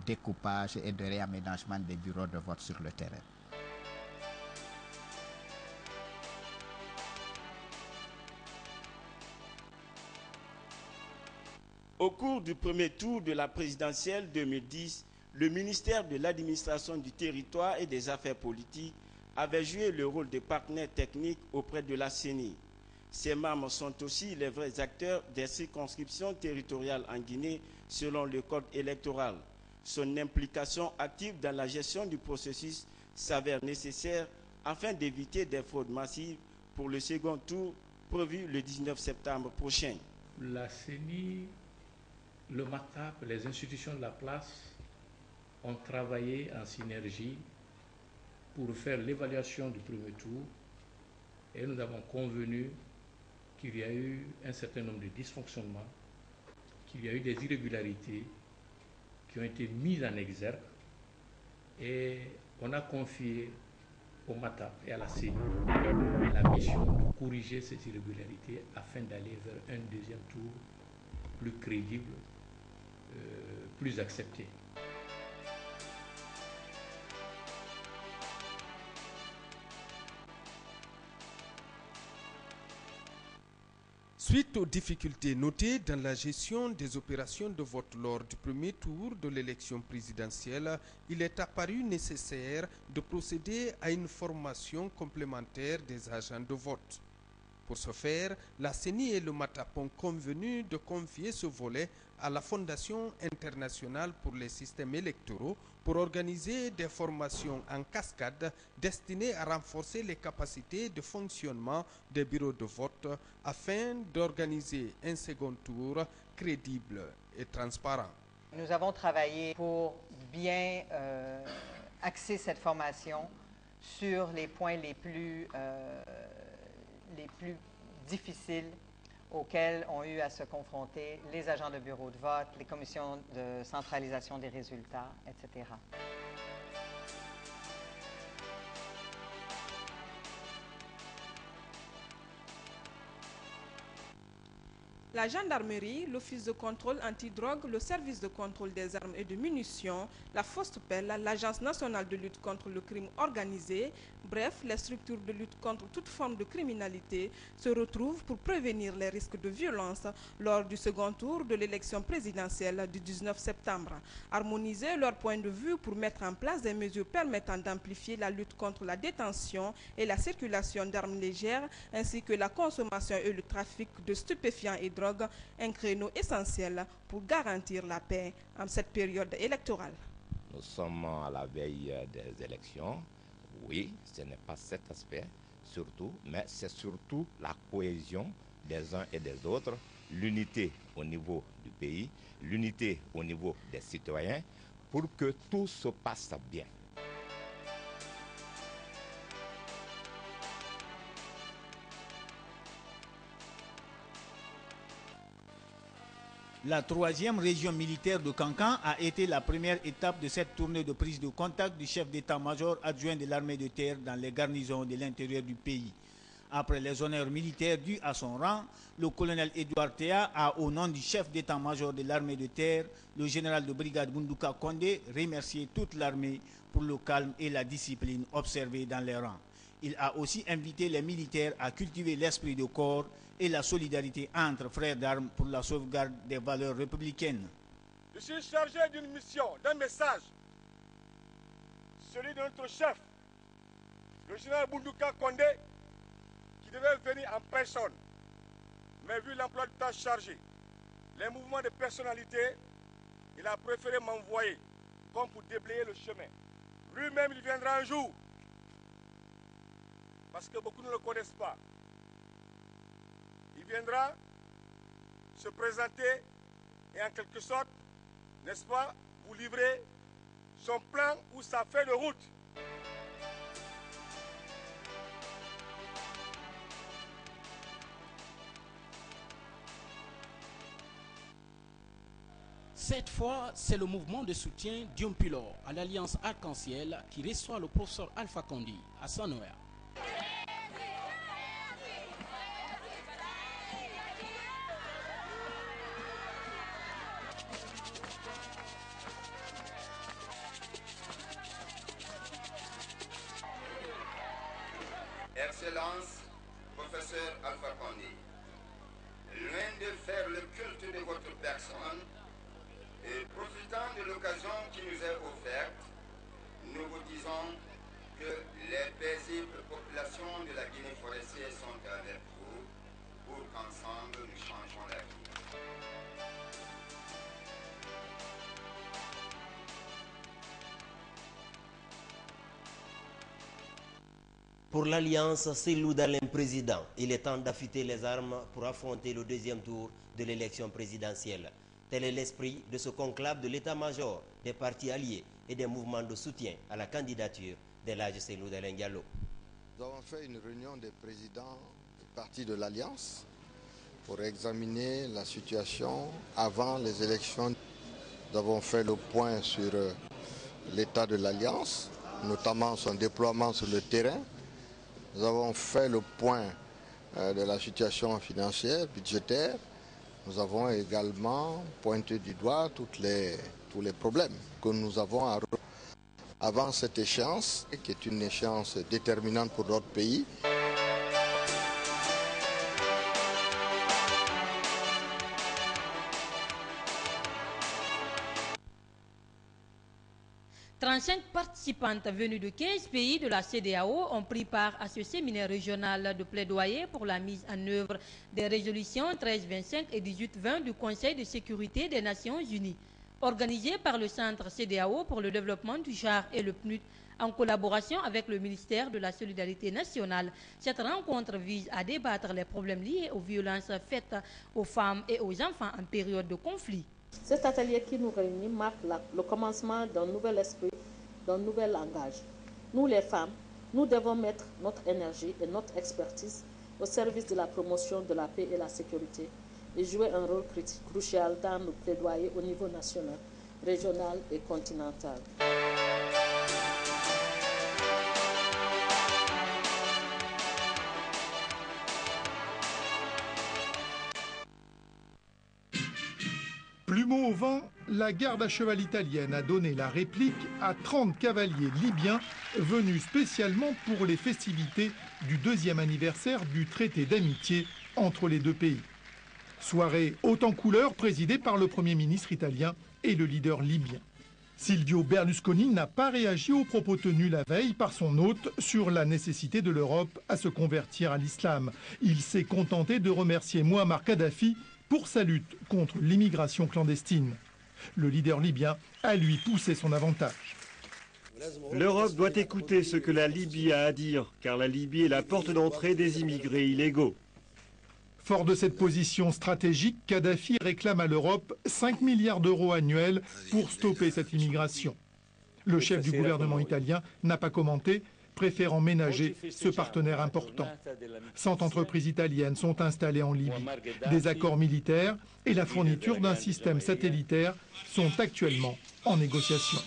découpage et de réaménagement des bureaux de vote sur le terrain. Au cours du premier tour de la présidentielle 2010, le ministère de l'Administration du Territoire et des Affaires politiques avait joué le rôle de partenaire technique auprès de la CENI. Ses membres sont aussi les vrais acteurs des circonscriptions territoriales en Guinée selon le code électoral. Son implication active dans la gestion du processus s'avère nécessaire afin d'éviter des fraudes massives pour le second tour prévu le 19 septembre prochain. La CENI, le MATAP, les institutions de la place ont travaillé en synergie pour faire l'évaluation du premier tour et nous avons convenu qu'il y a eu un certain nombre de dysfonctionnements, qu'il y a eu des irrégularités qui ont été mises en exergue et on a confié au MATAP et à la CENI la mission de corriger ces irrégularités afin d'aller vers un deuxième tour plus crédible, plus accepté. Suite aux difficultés notées dans la gestion des opérations de vote lors du premier tour de l'élection présidentielle, il est apparu nécessaire de procéder à une formation complémentaire des agents de vote. Pour ce faire, la CENI et le MATAP ont convenu de confier ce volet à la Fondation internationale pour les systèmes électoraux pour organiser des formations en cascade destinées à renforcer les capacités de fonctionnement des bureaux de vote afin d'organiser un second tour crédible et transparent. Nous avons travaillé pour bien axer cette formation sur les points les plus difficiles auxquels ont eu à se confronter les agents de bureau de vote, les commissions de centralisation des résultats, etc. La gendarmerie, l'office de contrôle antidrogue, le service de contrôle des armes et de munitions, la FOSTPEL, l'Agence nationale de lutte contre le crime organisé, bref, les structures de lutte contre toute forme de criminalité se retrouvent pour prévenir les risques de violence lors du second tour de l'élection présidentielle du 19 septembre. Harmoniser leur point de vue pour mettre en place des mesures permettant d'amplifier la lutte contre la détention et la circulation d'armes légères, ainsi que la consommation et le trafic de stupéfiants et drogues, un créneau essentiel pour garantir la paix en cette période électorale. Nous sommes à la veille des élections. Oui, ce n'est pas cet aspect surtout, mais c'est surtout la cohésion des uns et des autres, l'unité au niveau du pays, l'unité au niveau des citoyens, pour que tout se passe bien. La 3e région militaire de Kankan a été la première étape de cette tournée de prise de contact du chef d'état-major adjoint de l'armée de terre dans les garnisons de l'intérieur du pays. Après les honneurs militaires dus à son rang, le colonel Edouard Théa a, au nom du chef d'état-major de l'armée de terre, le général de brigade Bundouka Kondé, remercié toute l'armée pour le calme et la discipline observés dans les rangs. Il a aussi invité les militaires à cultiver l'esprit de corps et la solidarité entre frères d'armes pour la sauvegarde des valeurs républicaines. Je suis chargé d'une mission, d'un message, celui de notre chef, le général Bundouka Kondé, qui devait venir en personne. Mais vu l'emploi du temps chargé, les mouvements de personnalité, il a préféré m'envoyer comme pour déblayer le chemin. Lui-même, il viendra un jour, parce que beaucoup ne le connaissent pas. Il viendra se présenter et en quelque sorte, n'est-ce pas, vous livrer son plan ou sa feuille de route. Cette fois, c'est le mouvement de soutien Diompulor à l'Alliance Arc-en-Ciel qui reçoit le professeur Alpha Kondi à Sanoa. Excellence, professeur Alpha Condé, loin de faire le culte de votre personne, et profitant de l'occasion qui nous est offerte, nous vous disons que les paisibles populations de la Guinée forestière sont avec vous pour qu'ensemble nous changeons la vie. Pour l'Alliance Cellou Dalein président, il est temps d'affûter les armes pour affronter le deuxième tour de l'élection présidentielle. Tel est l'esprit de ce conclave de l'état-major des partis alliés et des mouvements de soutien à la candidature d'Elhadji Cellou Dalein Diallo. Nous avons fait une réunion des présidents des partis de l'Alliance pour examiner la situation avant les élections. Nous avons fait le point sur l'état de l'Alliance, notamment son déploiement sur le terrain. Nous avons fait le point de la situation financière, budgétaire. Nous avons également pointé du doigt tous les problèmes que nous avons avant cette échéance, qui est une échéance déterminante pour notre pays. Cinq participantes venues de 15 pays de la CEDEAO ont pris part à ce séminaire régional de plaidoyer pour la mise en œuvre des résolutions 1325 et 1820 du Conseil de sécurité des Nations Unies. Organisé par le Centre CEDEAO pour le développement du genre et le PNUD en collaboration avec le ministère de la Solidarité nationale, cette rencontre vise à débattre les problèmes liés aux violences faites aux femmes et aux enfants en période de conflit. Cet atelier qui nous réunit marque le commencement d'un nouvel esprit, d'un nouvel langage. Nous les femmes, nous devons mettre notre énergie et notre expertise au service de la promotion de la paix et la sécurité et jouer un rôle crucial dans nos plaidoyers au niveau national, régional et continental. Plumeau au vent, la garde à cheval italienne a donné la réplique à 30 cavaliers libyens venus spécialement pour les festivités du 2e anniversaire du traité d'amitié entre les deux pays. Soirée haute en couleurs présidée par le Premier ministre italien et le leader libyen. Silvio Berlusconi n'a pas réagi aux propos tenus la veille par son hôte sur la nécessité de l'Europe à se convertir à l'islam. Il s'est contenté de remercier Mouammar Kadhafi pour sa lutte contre l'immigration clandestine. Le leader libyen a lui poussé son avantage. L'Europe doit écouter ce que la Libye a à dire, car la Libye est la porte d'entrée des immigrés illégaux. Fort de cette position stratégique, Kadhafi réclame à l'Europe 5 milliards d'euros annuels pour stopper cette immigration. Le chef du gouvernement italien n'a pas commenté, préférant ménager ce partenaire important. 100 entreprises italiennes sont installées en Libye. Des accords militaires et la fourniture d'un système satellitaire sont actuellement en négociation.